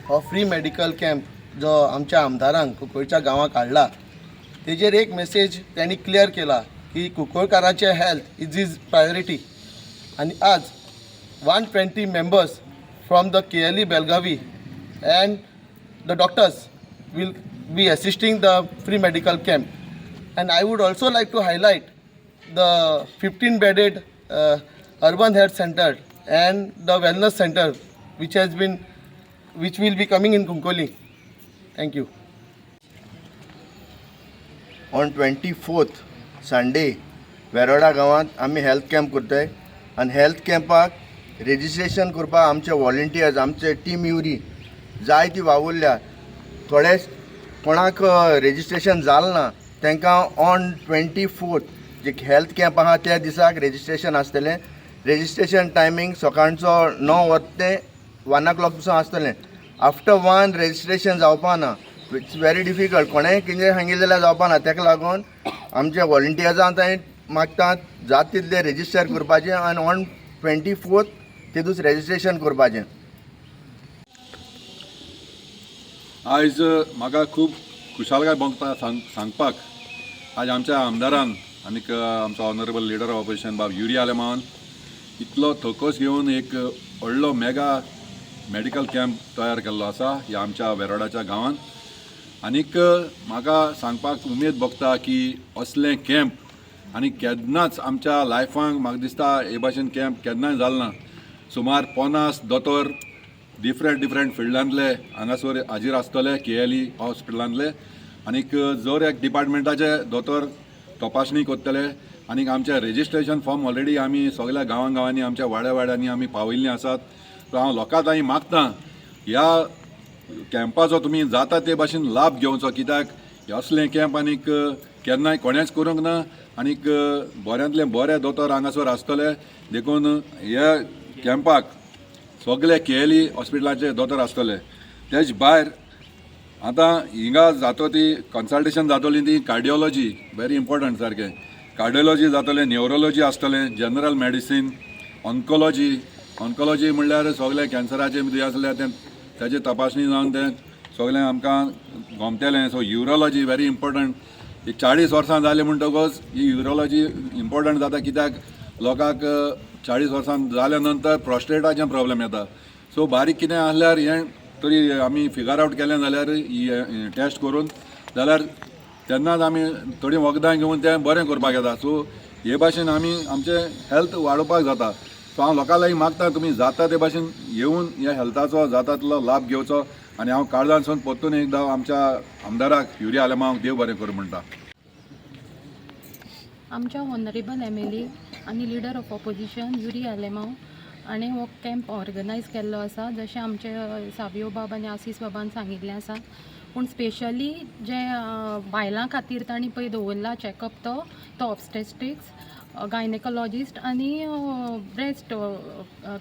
हो free medical camp जो आमच्या आमदारांक कुंकळच्या गांवांक हाडला तेजेर एक मेसेज त्यांनी क्लियर केला की कुंकळकारांचे हेल्थ इज प्रायोरिटी. आणि आज 120 members from the KLE Belgavi and the doctors will be assisting the free medical camp. And I would also like to highlight the 15-bedded urban health center and the wellness center which will be coming in Kunkoli. Thank you. On 24th Sunday वेरोडा गांवांत आमी health camp करताय आनी health कॅम्पाक registration करपाक आमचे volunteers आमचे team Yuri जाय ती वावुरल्या. थोडे कोणाक रेजिस्ट्रेशन जालें ना तांकां ऑन 24th जे हेल्थ कॅम्प आहा त्या दिसाक रेजिस्ट्रेशन आसतलें. रेजिस्ट्रेशन टायमींग सकाळचो 9 वता ते 1 o'clock पसून आसतलें. आफ्टर 1 रेजिस्ट्रेशन जावपा ना. It's very difficult. कोणेंय कितें सांगिल्लें जाल्यार जावपा ना. ताका लागून आमचे वॉलंटियर्सां थंय मागतात जाता तितलें रेजिस्टर करपाचें आनी ऑन 24th ते दीस रेजिस्ट्रेशन करपाचें. आयज म्हाका खूब खुशालकाय भोगता सांगपाक आज आमच्या आमदारान आनीक आमचो ऑनरेबल लिडर ऑफ ऑपोजिशन बाब युरी आलेमान इतलो थोकोस घेवन एक व्हडलो मेगा मेडिकल कॅम्प तयार केल्लो आसा ह्या आमच्या वेरोडाच्या गांवांत. आनीक म्हाका सांगपाक उमेद भोगता की असलें कॅम्प आनी केन्नाच आमच्या लायफांक म्हाका दिसता हे भाशेन कॅम्प केन्नाय जालो ना. सुमार 50 दोतोर डिफरंट फिल्डांतले हांगासर हाजीर आसतले KLE हॉस्पिटलांतले. आनीक जर एक डिपार्टमेंटाचे दोतोर तपासणी करतले. आनीक आमचे रेजिस्ट्रेशन फॉर्म ऑलरेडी आमी सगळ्या गांवांनी आमच्या वाड्यांनी आमी पावयल्ली आसात. सो हांव लोकांक थंय मागता ह्या कॅम्पाचो तुमी जाता ते भाशेन लाभ घेवचो, कित्याक असलें कॅम्प आनीक केन्नाय कोणेच करूंक ना. आनीक बऱ्यांतले बरे दोतोर हांगासर आसतले देखून ह्या कॅम्पाक सगळे KLE हॉस्पिटलाचे दोतोर आसतले. तेज भायर आतां हिंगा जातो ती कन्सल्टेशन जातली ती कार्डिओलॉजी व्हेरी इम्पॉर्टंट सारकें. कार्डिओलॉजी जातलें, न्युरोलॉजी आसतलें, जनरल मेडिसीन, ऑन्कोलॉजी म्हणल्यार सगळे कॅन्सराचे बी आसले तेजे तपासणी जावन तें सगळें आमकां गोमतेलें. So urology very important. एक 40 वर्सां जाले म्हणटकच ही युरोलॉजी इम्पॉर्टंट जाता, कित्याक लोकांक 40 वर्सां जाल्या नंतर प्रोस्टेटाचें प्रॉब्लेम येता. सो बारीक कितें आसल्यार हें तरी आमी फिगर आवट केलें जाल्यार ही टेस्ट करून जाल्यार तेन्नाच आमी थोडीं वखदां घेवन तें बरें करपाक येता. सो हे भाशेन आमी आमचें हेल्थ वाडोवपाक जाता. सो हांव लोकां लागीं मागता तुमी जाता ते भाशेन येवन ह्या हेल्थाचो जाता तितलो लाभ घेवचो. आनी हांव काळजांतसून परतून एकदां आमच्या आमदाराक युरी आलेमांक देव बरें करूं म्हणटा. आमच्या ऑनरेबल MLA आनी leader of opposition Yuri Alemao हाणें हो कॅम्प ऑर्गनायज केल्लो आसा जशें आमचे सावियो बाब आनी आसीस बाबान सांगिल्लें आसा. पूण स्पेशली जे बायलां खातीर तांणी पळय दवरला चॅकअप तो ऑब्स्टेट्रिक्स, गायनेकोलॉजिस्ट आनी ब्रेस्ट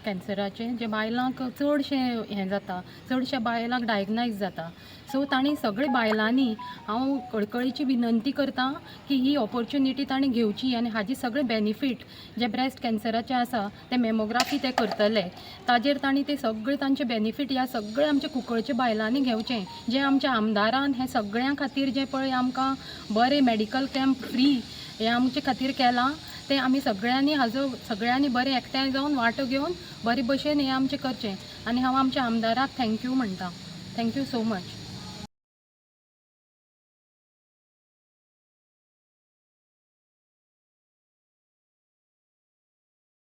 कॅन्सराचें जे बायलांक चडशें हें जाता, चडशे बायलांक डायग्नायज जाता. सो तांणी सगळे बायलांनी हांव कळकळीची विनंती करतां की ही ऑपॉर्च्युनिटी तांणी घेवची आनी हाजी सगळे बेनिफीट जे ब्रेस्ट कॅन्सराचे आसा ते मेमोग्राफी ते करतले ताजेर तांणी ते सगळे तांचे बेनिफीट ह्या सगळे आमच्या कुंकळच्या बायलांनी घेवचें. जे आमच्या आमदारान हें सगळ्यां खातीर जे पळय आमकां बरें मेडिकल कॅम्प फ्री हे आमचे खातीर केलां ते आमी सगळ्यांनी बरें एकठांय जावन वांटो घेवन बरे भशेन हें आमचें करचें. आनी हांव आमच्या आमदाराक थँक्यू म्हणटा. Thank you so much.